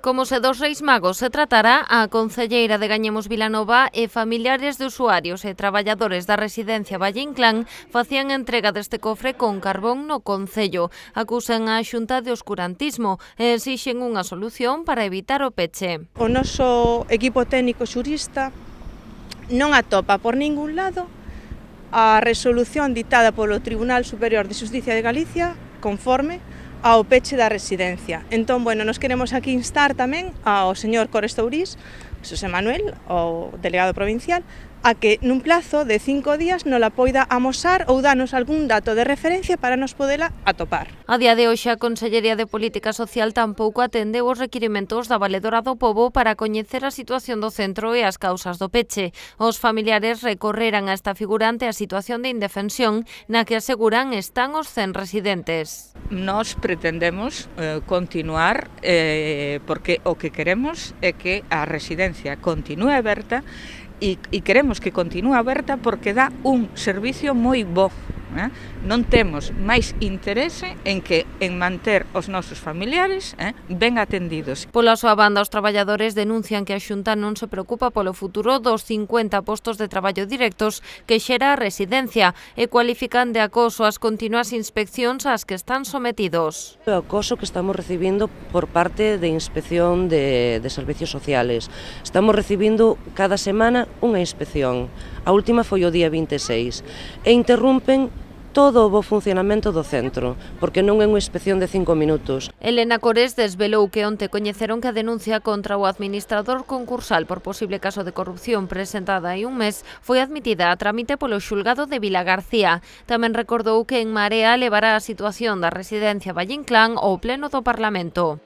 Como se dos Reis Magos se tratará, a concelleira de Gañemos Vilanova e familiares de usuarios e traballadores da residencia Valle Inclán facían entrega deste cofre con carbón no concello. Acusan a Xunta de oscurantismo e exixen unha solución para evitar o peche. O noso equipo técnico xurista non atopa por ningún lado a resolución ditada polo Tribunal Superior de Xusticia de Galicia conforme ao peche da residencia. Entón, nos queremos aquí instar tamén ao señor Cores Tourís, Xosé Manuel, o delegado provincial, a que nun plazo de 5 días nos la poida amosar ou danos algún dato de referencia para nos podela atopar. A día de hoxe, a Consellería de Política Social tampouco atendeu os requirimentos da Valedora do Pobo para coñecer a situación do centro e as causas do peche. Os familiares recorreran a esta figura ante a situación de indefensión na que aseguran están os 100 residentes. Nós pretendemos continuar porque o que queremos é que a residencia continúe aberta e queremos que continúe aberta porque dá un servicio moi bo. Non temos máis interese en manter os nosos familiares ben atendidos. Pola súa banda, os traballadores denuncian que a Xunta non se preocupa polo futuro dos 50 postos de traballo directos que xera a residencia e cualifican de acoso as continuas inspeccións ás que están sometidos. O acoso que estamos recibindo por parte de Inspección de Servicios Sociales. Estamos recibindo cada semana unha inspección. A última foi o día 26 e interrompen todo o bo funcionamento do centro, porque non é unha inspección de 5 minutos. Elena Cores desvelou que onte coñeceron que a denuncia contra o administrador concursal por posible caso de corrupción presentada hai un mes foi admitida a trámite polo xulgado de Vilagarcía. Tamén recordou que En Marea levará a situación da residencia Valle Inclán ao pleno do Parlamento.